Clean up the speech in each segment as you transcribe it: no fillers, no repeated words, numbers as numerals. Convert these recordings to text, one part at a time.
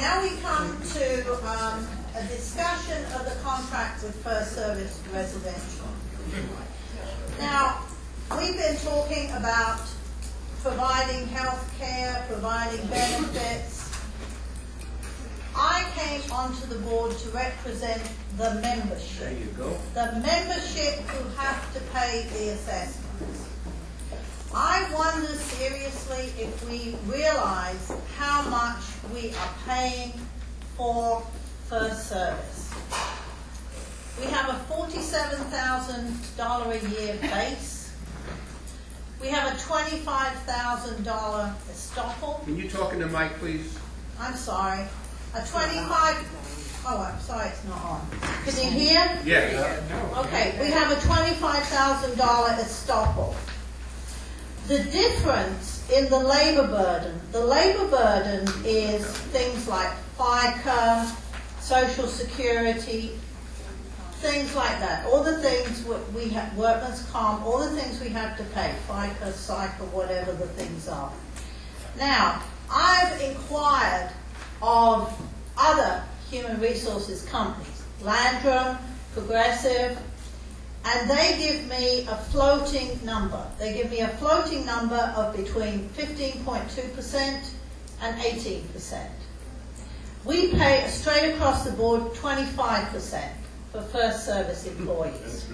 now we come to a discussion of the contract with First Service Residential. Now, we've been talking about providing health care, providing benefits. I came onto the board to represent the membership. There you go. The membership who have to pay the assessments. I wonder seriously if we realize how much we are paying for First Service. We have a $47,000 a year base. We have a $25,000 estoppel. Can you talk in the mic, please? I'm sorry. A 25, oh, I'm sorry, it's not on. Can you hear? Yes. Okay, we have a $25,000 estoppel. The difference in the labor burden is things like FICA, Social Security, things like that. All the things we have, workman's comp, all the things we have to pay, FICA, PSYCA, whatever the things are. Now, I've inquired of other human resources companies, Landrum, Progressive, and they give me a floating number. They give me a floating number of between 15.2% and 18%. We pay straight across the board 25% for First Service employees.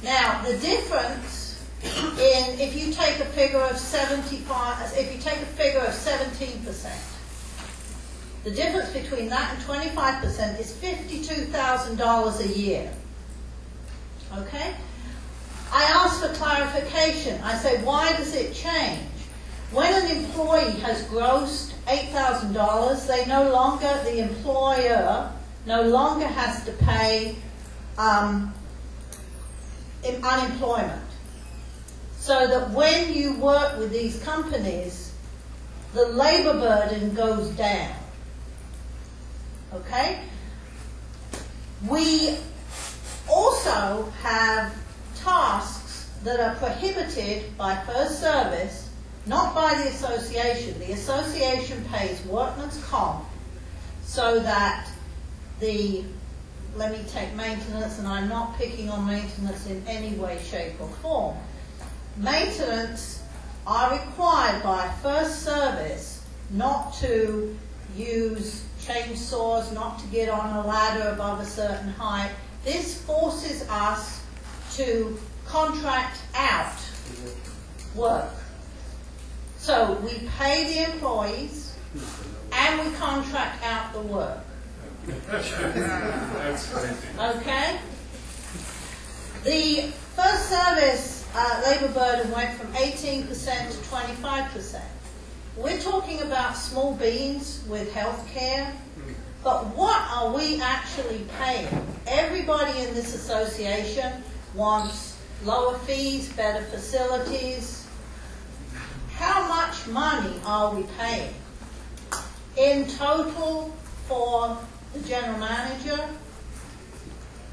Now, the difference in, if you take a figure of 17%, the difference between that and 25% is $52,000 a year. Okay? I asked for clarification. I say, why does it change? When an employee has grossed $8,000, they no longer, the employer no longer has to pay unemployment. So that when you work with these companies, the labor burden goes down. Okay? We also have tasks that are prohibited by First Service, not by the association. The association pays workman's comp so that let me take maintenance, and I'm not picking on maintenance in any way, shape or form. Maintenance are required by First Service not to use chainsaws, not to get on a ladder above a certain height. This forces us to contract out work. So we pay the employees and we contract out the work. Okay? The First Service labor burden went from 18% to 25%. We're talking about small beans with health care, but what are we actually paying? Everybody in this association wants lower fees, better facilities. How much money are we paying in total for the general manager,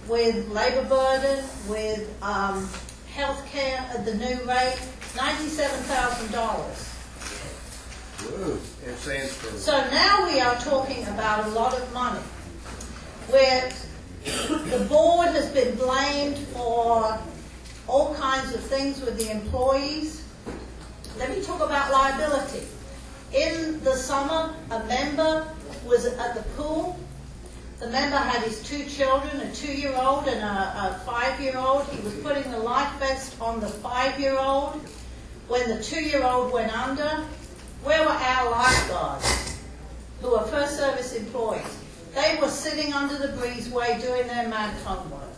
with labor burden, with health care at the new rate? $97,000. So now we are talking about a lot of money, where the board has been blamed for all kinds of things with the employees. Let me talk about liability. In the summer, a member was at the pool. The member had his two children, a 2-year-old and a 5-year-old. He was putting the life vest on the 5-year-old. When the 2-year-old went under, where were our lifeguards, who are First Service employees? They were sitting under the breezeway doing their mad homework.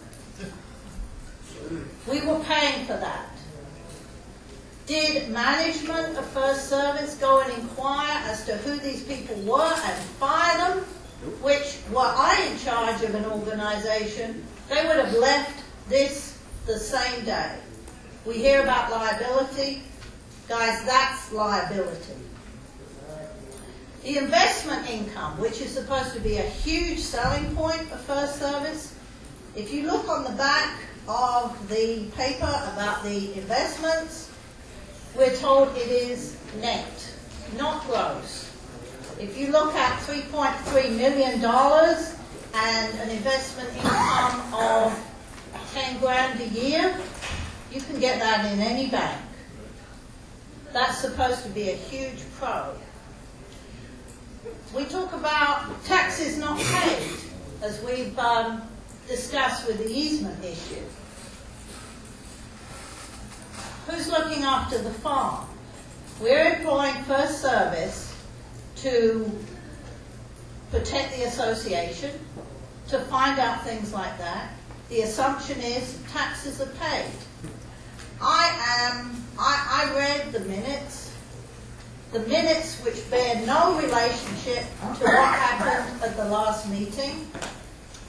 We were paying for that. Did management of First Service go and inquire as to who these people were and fire them? Which, were I in charge of an organization, they would have left this the same day. We hear about liability. Guys, that's liability. The investment income, which is supposed to be a huge selling point for First Service, if you look on the back of the paper about the investments, we're told it is net, not gross. If you look at $3.3 million and an investment income of 10 grand a year, you can get that in any bank. That's supposed to be a huge pro. We talk about taxes not paid, as we've discussed with the easement issue. Who's looking after the farm? We're employing First Service to protect the association, to find out things like that. The assumption is taxes are paid. I read the minutes which bear no relationship to what happened at the last meeting,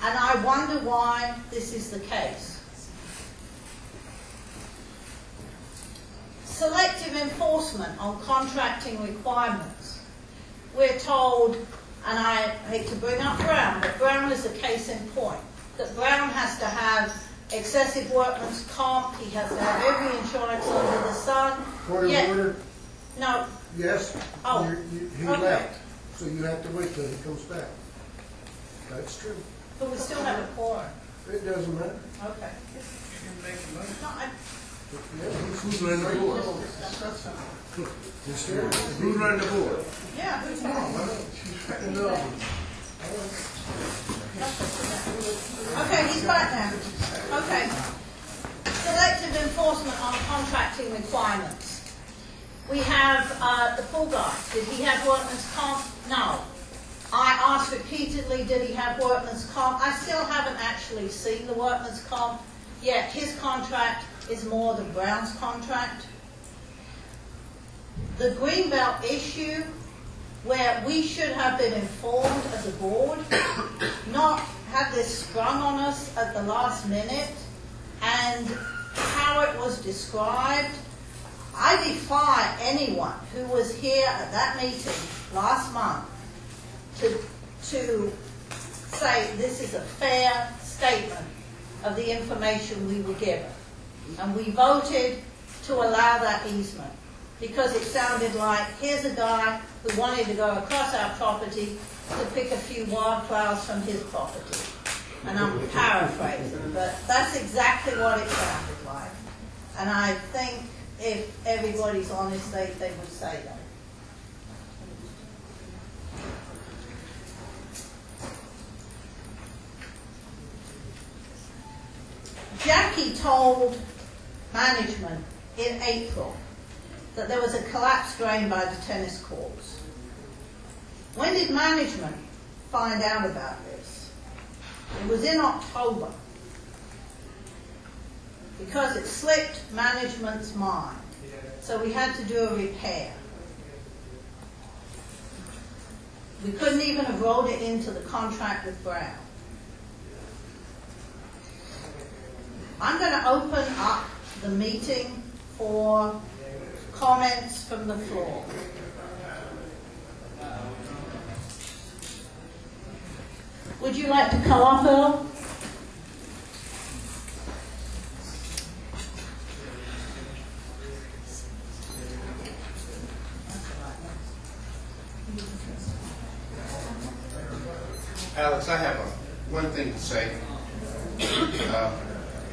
and I wonder why this is the case. Selective enforcement on contracting requirements. We're told, and I hate to bring up Brown, but Brown is a case in point, that Brown has to have excessive workman's comp, he has to have every insurance under the sun. Point of order? No. Yes. Oh. He okay. left, so you have to wait till he comes back. That's true. But we still have a quorum. It doesn't matter. Okay. No, Who's running the board? Who's running the board? yeah, who's Okay, he's back now. Okay. Selective enforcement on contracting requirements. We have the pool guy. Did he have workman's comp? No. I asked repeatedly, did he have workman's comp? I still haven't actually seen the workman's comp, yet his contract is more than Brown's contract. The Greenbelt issue, where we should have been informed as a board, not have this sprung on us at the last minute, and how it was described. I defy anyone who was here at that meeting last month to say this is a fair statement of the information we were given. And we voted to allow that easement because it sounded like here's a guy who wanted to go across our property to pick a few wildflowers from his property. And I'm paraphrasing, but that's exactly what it sounded like. And I think if everybody's honest, they would say that. Jackie told management in April that there was a collapsed drain by the tennis courts. When did management find out about this? It was in October, because it slipped management's mind. So we had to do a repair. We couldn't even have rolled it into the contract with Brown. I'm going to open up the meeting for comments from the floor. Would you like to come up, Earl? Alex, I have one thing to say.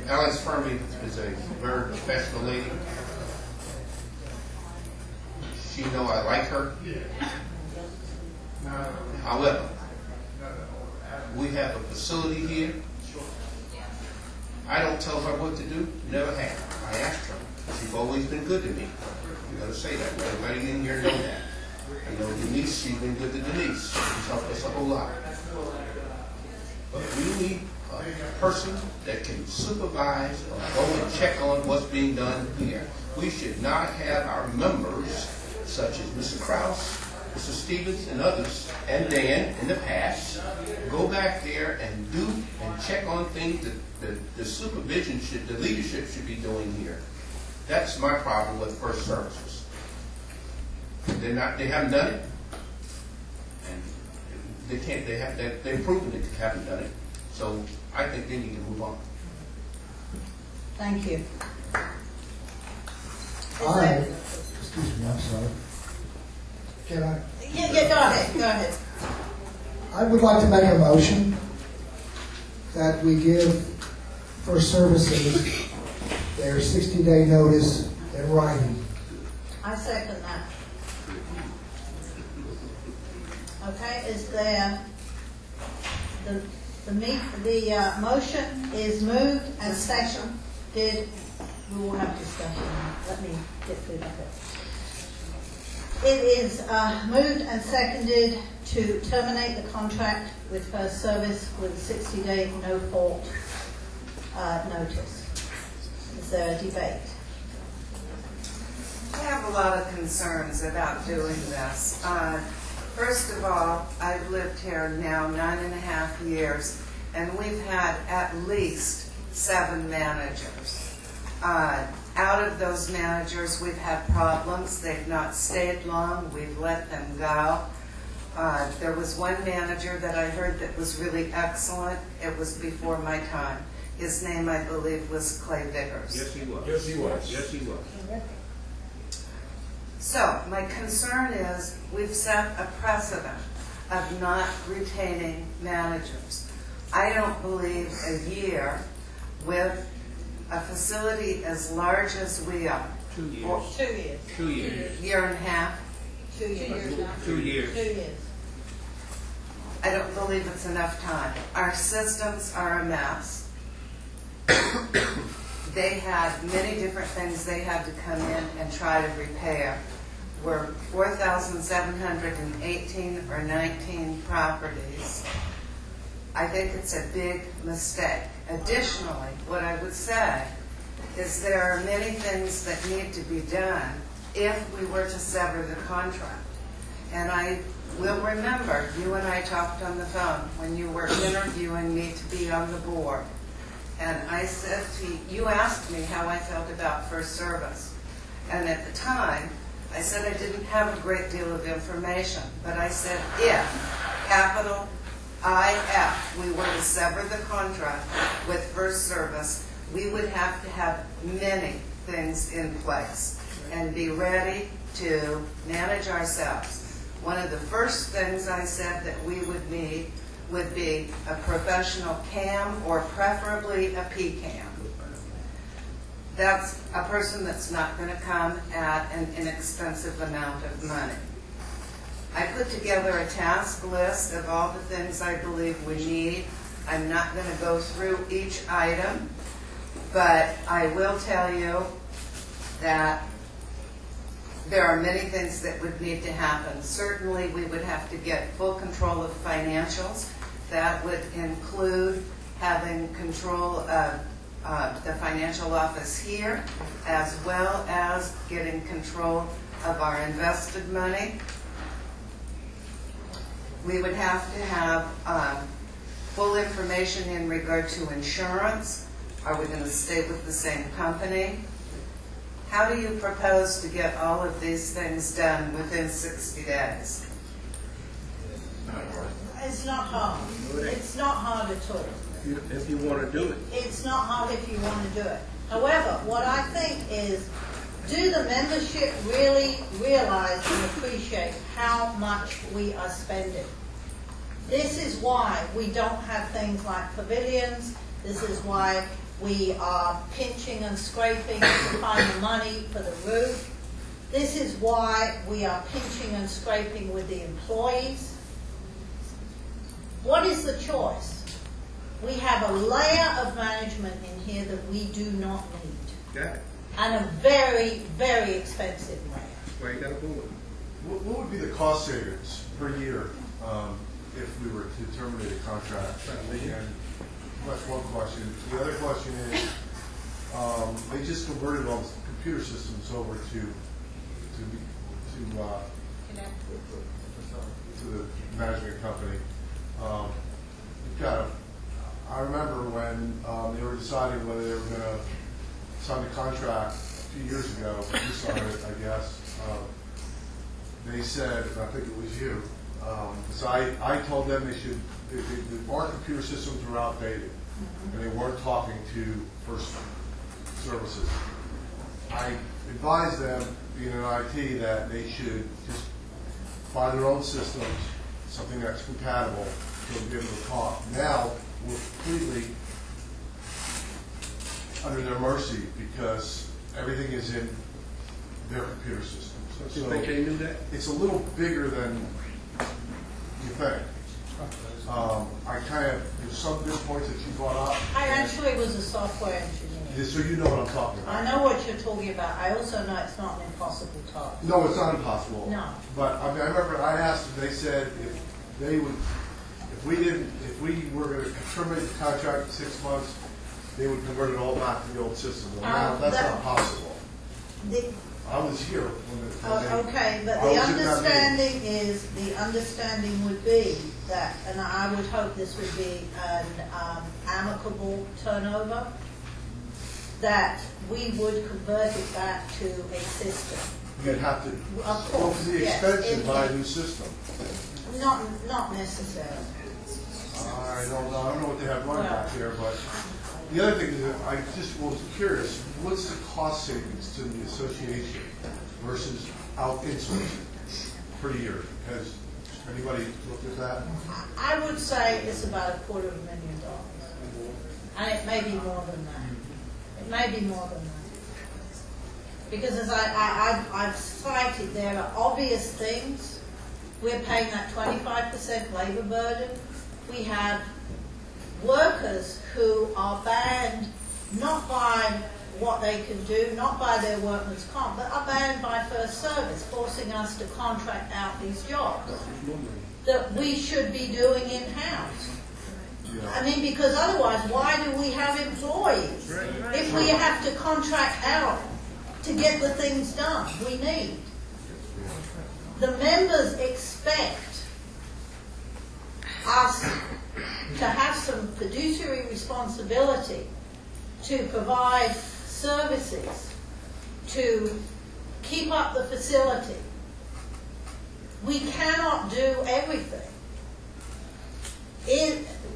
Alex Fermi is a very professional lady. She knows I like her. However, we have a facility here. I don't tell her what to do, never have. I asked her. She's always been good to me. You gotta say that. Everybody in here know that. I know Denise, she's been good to Denise. She's helped us a whole lot. But we need a person that can supervise or go and check on what's being done here. We should not have our members, such as Mr. Krause, Mr. Stevens, and others, and Dan in the past, go back there and do and check on things that the supervision should, the leadership should be doing here. That's my problem with First Services. They haven't done it, and they can't. They've proven that they haven't done it. So I think they need to move on. Thank you. Excuse me, I'm sorry. Can I? Yeah, go ahead. Go ahead. I would like to make a motion that we give First Services their 60-day notice in writing. I second that. Okay, is there, the motion is moved and seconded. We will have discussion. Let me get through that bit. It is moved and seconded to terminate the contract with First Service with a 60-day no-fault notice. Is there a debate? I have a lot of concerns about doing this. First of all, I've lived here now 9.5 years, and we've had at least 7 managers. Out of those managers, we've had problems. They've not stayed long. We've let them go. There was one manager that I heard that was really excellent. It was before my time. His name, I believe, was Clay Vickers. Yes, he was. Yes, he was. Yes, he was. So, my concern is we've set a precedent of not retaining managers. I don't believe a year with a facility as large as we are. 2 years. Or 2 years. 2 years. year and a half. 2 years now. 2 years. 2 years. I don't believe it's enough time. Our systems are a mess. They had many different things they had to come in and try to repair. We're 4,718 or 19 properties. I think it's a big mistake. Additionally, what I would say is there are many things that need to be done if we were to sever the contract. And I will remember you and I talked on the phone when you were interviewing me to be on the board. And I said to you, you asked me how I felt about First Service. And at the time, I said I didn't have a great deal of information, but I said if, capital IF, we were to sever the contract with First Service, we would have to have many things in place and be ready to manage ourselves. One of the first things I said that we would need would be a professional CAM or preferably a PCAM. That's a person that's not going to come at an inexpensive amount of money. I put together a task list of all the things I believe we need. I'm not going to go through each item, but I will tell you that there are many things that would need to happen. Certainly, we would have to get full control of financials. That would include having control of the financial office here, as well as getting control of our invested money. We would have to have full information in regard to insurance. Are we going to stay with the same company? How do you propose to get all of these things done within 60 days? It's not hard. It's not hard at all. If you want to do it. It's not hard if you want to do it. However, what I think is, do the membership really realize and appreciate how much we are spending? This is why we don't have things like pavilions. This is why we are pinching and scraping to find the money for the roof. This is why we are pinching and scraping with the employees. What is the choice? We have a layer of management in here that we do not need. Okay. And a very, very expensive layer. Where you got to move it. What would be the cost savings per year if we were to terminate a contract? And that's one question. The other question is, they just converted all the computer systems over to the management company. I remember when they were deciding whether they were going to sign the contract 2 years ago. You signed it, I guess. They said, and I think it was you, because I told them they should. Our computer systems were outdated, and they weren't talking to First Services. I advised them, being in IT, that they should just buy their own systems something that's compatible to be able to talk. Now, we're completely under their mercy because everything is in their computer system. You think they knew that? It's a little bigger than you think. I kind of, there's some good points that you brought up. I actually was a software engineer. So you know what I'm talking about. I know what you're talking about. I also know it's not an impossible task. No, it's not impossible. No. But I mean, I remember I asked them, they said if they would, if we were going to terminate the contract in 6 months, they would convert it all back to the old system. Well, now that's not possible. I was here when they. Okay, but I the was in that meeting. understanding would be that, and I would hope this would be an amicable turnover, that we would convert it back to a system. You'd have to Of go course, to the yes, expense and it- buy a new system. Not necessarily. I don't know what they have running back here, but the other thing is that I just was curious, what's the cost savings to the association versus out insourcing per year? Has anybody looked at that? I would say it's about $250,000, and it may be more than that. It may be more than that. Because as I've cited, there are obvious things. We're paying that 25% labor burden. We have workers who are banned not by what they can do, not by their workman's comp, but are banned by first service, forcing us to contract out these jobs that we should be doing in-house. I mean, because otherwise, why do we have employees if we have to contract out to get the things done we need? The members expect us to have some fiduciary responsibility to provide services, to keep up the facility. We cannot do everything.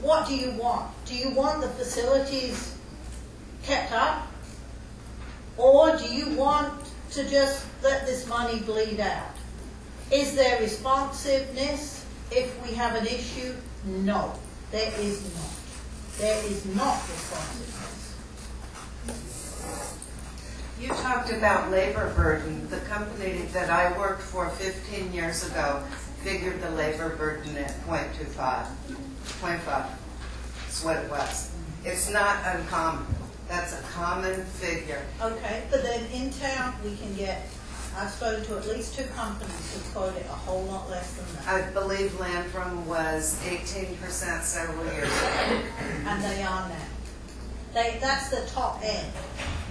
What do you want? Do you want the facilities kept up? Or do you want to just let this money bleed out? Is there responsiveness if we have an issue? No, there is not. There is not responsiveness. You talked about labor burden. The company that I worked for 15 years ago figured the labor burden at 0.25. 0.5. That's what it was. It's not uncommon. That's a common figure. Okay, but then in town we can get, I've spoken to at least 2 companies who quote it a whole lot less than that. I believe Landrum was 18% several years ago. And they are now. That's the top end.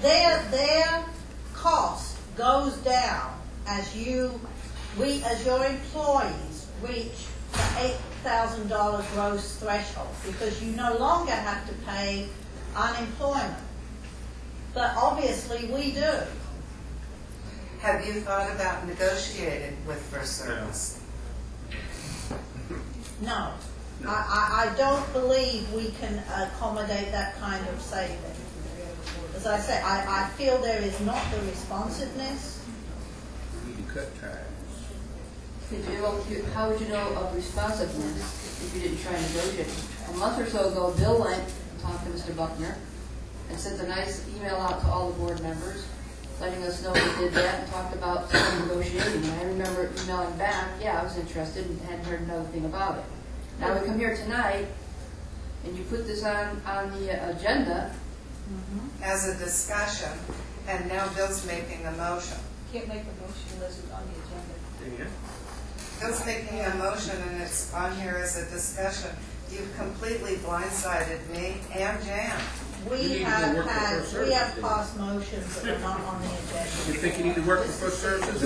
Their cost goes down as your employees reach the $8,000 gross threshold, because you no longer have to pay unemployment. But obviously we do. Have you thought about negotiating with First Service? No. I don't believe we can accommodate that kind of saving. As I say, I feel there is not the responsiveness. We need to cut ties. How would you know of responsiveness if you didn't try and negotiate? A month or so ago, Bill went and talked to Mr. Buckner and sent a nice email out to all the board members, letting us know he did that and talked about some negotiating. And I remember emailing back, yeah, I was interested and hadn't heard another thing about it. Now we come here tonight, and you put this on the agenda. As a discussion, and now Bill's making a motion. Can't make a motion unless it's on the agenda. Bill's making a motion and it's on here as a discussion. You've completely blindsided me and Jan. need to go work for First We have Service, passed motions that are not on the agenda. You think you need to work for First Services?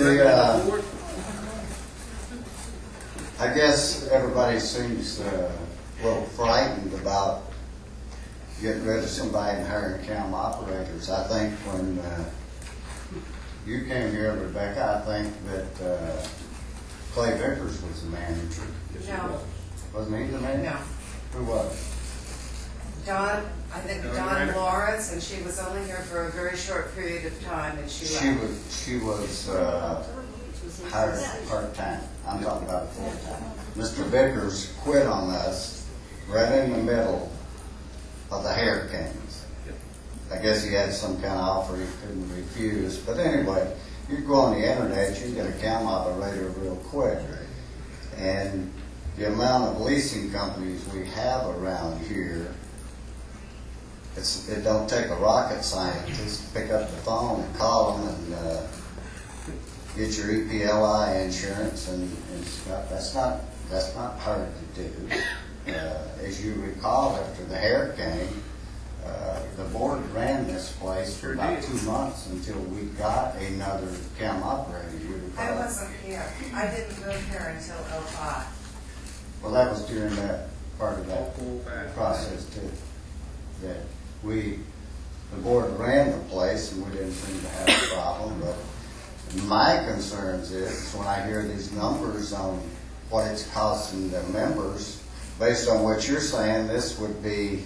I guess everybody seems a little frightened about getting rid of somebody and hiring cam operators. I think when you came here, Rebecca, I think that Clay Vickers was the manager. No. Wasn't he the manager? No. Who was? Dawn, I think Dawn Lawrence, and she was only here for a very short period of time and she left. She was hired part-time. I'm talking about full-time. Mr. Vickers quit on us right in the middle of the hurricanes. I guess he had some kind of offer he couldn't refuse. But anyway, you go on the internet, you can get a cam operator real quick. And the amount of leasing companies we have around here, it don't take a rocket scientist to pick up the phone and call them and get your EPLI insurance, and that's not hard to do. As you recall, after the hurricane, the board ran this place for about 2 months until we got another cam operator. You recall? I wasn't here. I didn't move here until '05. Well, that was during that part of that process too. That the board ran the place and we didn't seem to have a problem. But my concerns is when I hear these numbers on what it's costing the members, based on what you're saying, this would be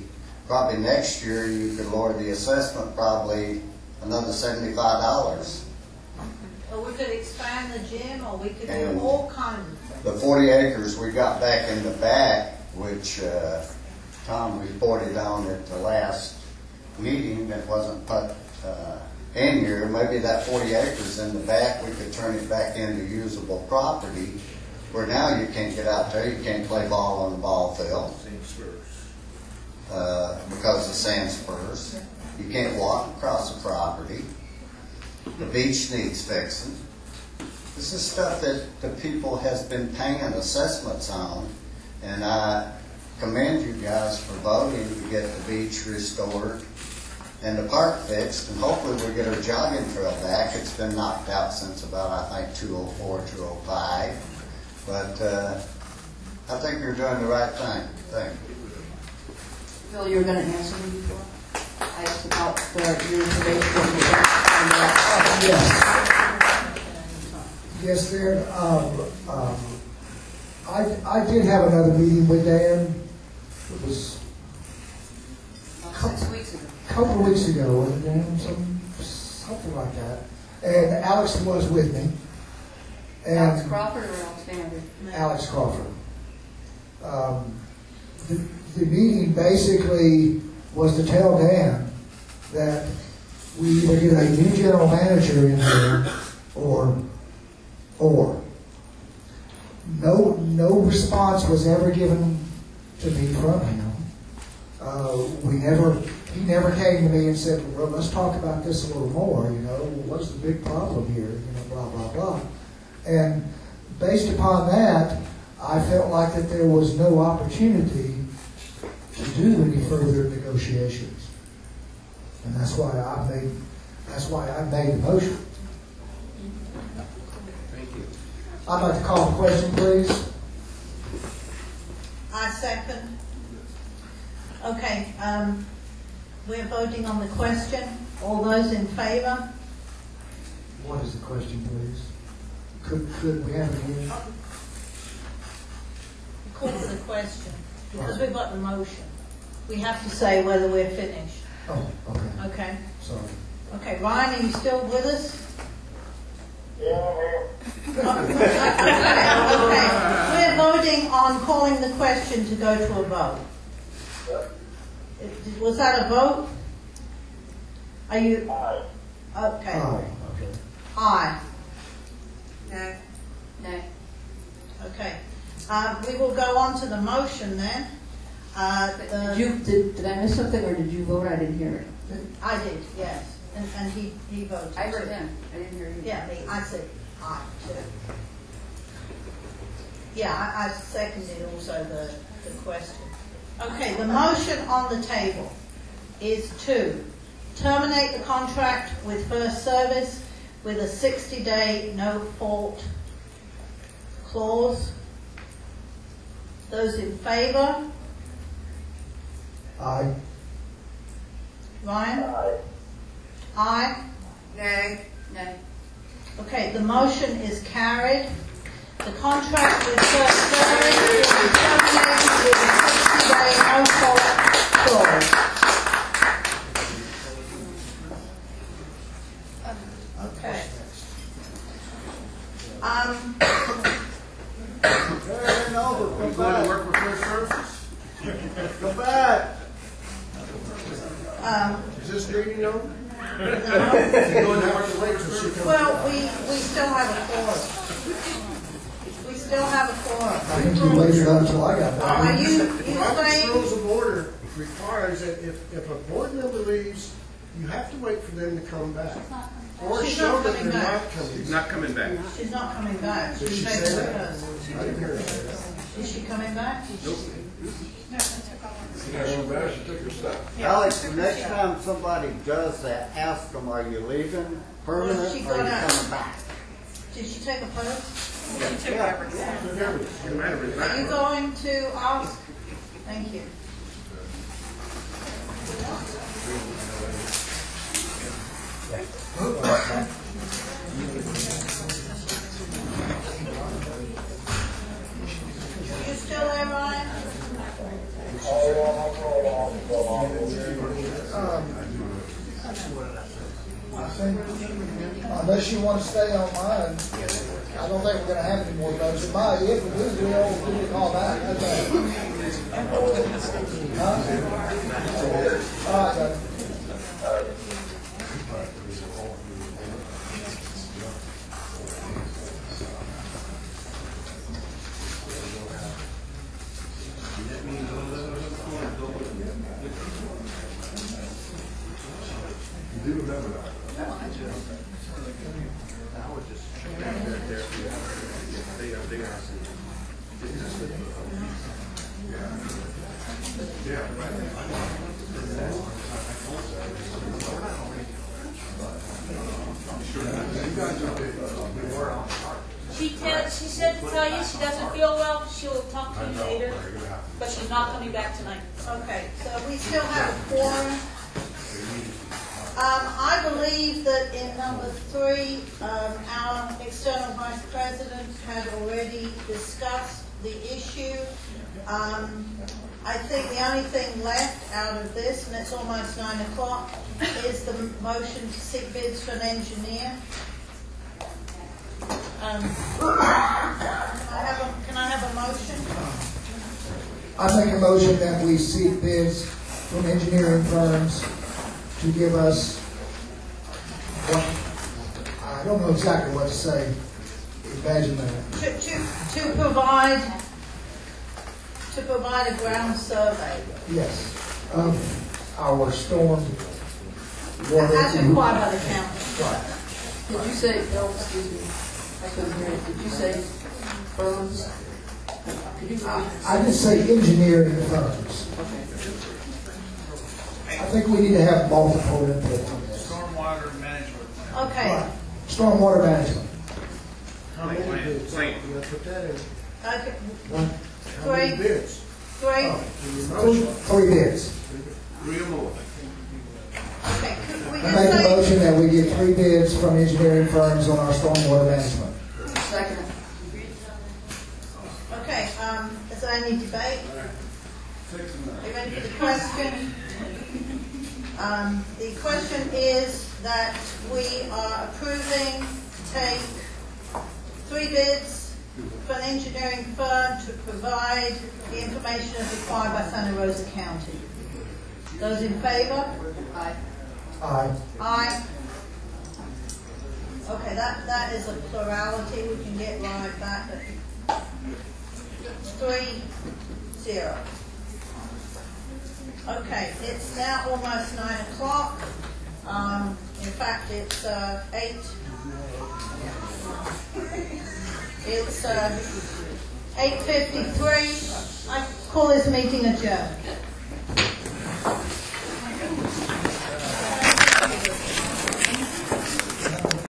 probably next year you could lower the assessment probably another $75. Or we could expand the gym, or we could And do all kinds of things. The 40 acres we got back in the back, which Tom reported on at the last meeting that wasn't put in here, maybe that 40 acres in the back, we could turn it back into usable property, where now you can't get out there, you can't play ball on the ball field because of sand spurs. You can't walk across the property. The beach needs fixing. This is stuff that the people has been paying assessments on, and I commend you guys for voting to get the beach restored and the park fixed, and hopefully we'll get our jogging trail back. It's been knocked out since about, I think, 2004, 2005. But I think you're doing the right thing. Thank you. Phil, you were going to answer me before? I asked about your information. Yes, Dan. I did have another meeting with Dan. It was 6 weeks ago. a couple of weeks ago, wasn't it, Dan? Something like that. And Alex was with me. And Alex Crawford or Alex Vanderbilt? Alex Crawford. The meeting basically was to tell Dan that we either get a new general manager in there or no response was ever given to me from him. He never came to me and said, well, let's talk about this a little more, what's the big problem here, blah, blah, blah. And based upon that, I felt like that there was no opportunity to do any further negotiations. And that's why I made the motion. Thank you. I'd like to call the question, please. I second. Okay, we're voting on the question. All those in favor? What is the question, please? Could we have it again? Call for the question, because we've got the motion. We have to say whether we're finished. Oh, okay. Okay. Sorry. Okay, Ryan, are you still with us? Okay. We're voting on calling the question to go to a vote. Was that a vote? Are you? Aye. Okay. Oh, okay. Aye. No. No. Okay. We will go on to the motion then. Did I miss something, or did you vote? I didn't hear it. I did, yes. And he voted. I heard him. I didn't hear you. Yeah, I said aye too. Yeah, I seconded also the question. Okay, the motion on the table is to terminate the contract with First Service with a 60-day no-fault clause. Those in favor? Aye. Ryan? Aye. Nay. No. Okay, the motion is carried. The contract with First Service is terminated with a 60-day no-fault clause. Okay. bend over, You come going to back, work with Field Services? come back. Is this meeting over? no. You going to work with Field Services? Well, we still have a quorum. We still have a I quorum. think you waited until I got back. Are you Robert's saying? Rules of Order requires that if a board member leaves, you have to wait for them to come back. Or She's show not that coming they're back. not coming. He's not coming back. She's not coming back. Did She's she taking say the that? post. I didn't hear that. Is she coming back? Alex, the next time somebody does that, ask them, are you leaving permanent Well, or she are you got out. coming back? Did she take a post? No matter Are you exactly. going to ask? Thank you. You still there, Ryan? I think, unless you want to stay on mine, I don't think we're going to have any more votes. If we do, we'll give you a call back. That's all. Huh? All right, Doug. You do remember that. She said to tell you she doesn't feel well, she'll talk to you later, but she's not coming back tonight. Okay, so we still have a quorum. I believe that in number 3, our external vice president had already discussed the issue. I think the only thing left out of this, and it's almost 9 o'clock, is the motion to seek bids for an engineer. Can I have a motion? I make a motion that we seek bids from engineering firms to give us what, I don't know exactly what to say. Imagine that. To provide a ground survey Yes. Of our storm water. as required by the county. Right. Did you say, no, excuse me, I couldn't hear it. Did you say firms? Could you repeat? I just say engineering firms. I think we need to have multiple input on this. Stormwater management. Okay, Right. Stormwater management. How many bids? Same. You gotta put that in. okay, How many Three. bids? three, In your motion. 3 bids. 3 or more. okay, could we I just make a say, motion that we get 3 bids from engineering firms on our stormwater management. Second. okay, is there any debate? Are you ready for the question? The question is that we are approving to take 3 bids for an engineering firm to provide the information as required by Santa Rosa County. Those in favor? Aye. Aye. Aye. Okay, that is a plurality. We can get right back at 3-0. Okay, it's now almost 9 o'clock. In fact, it's 8. It's 8:53. I call this meeting adjourned.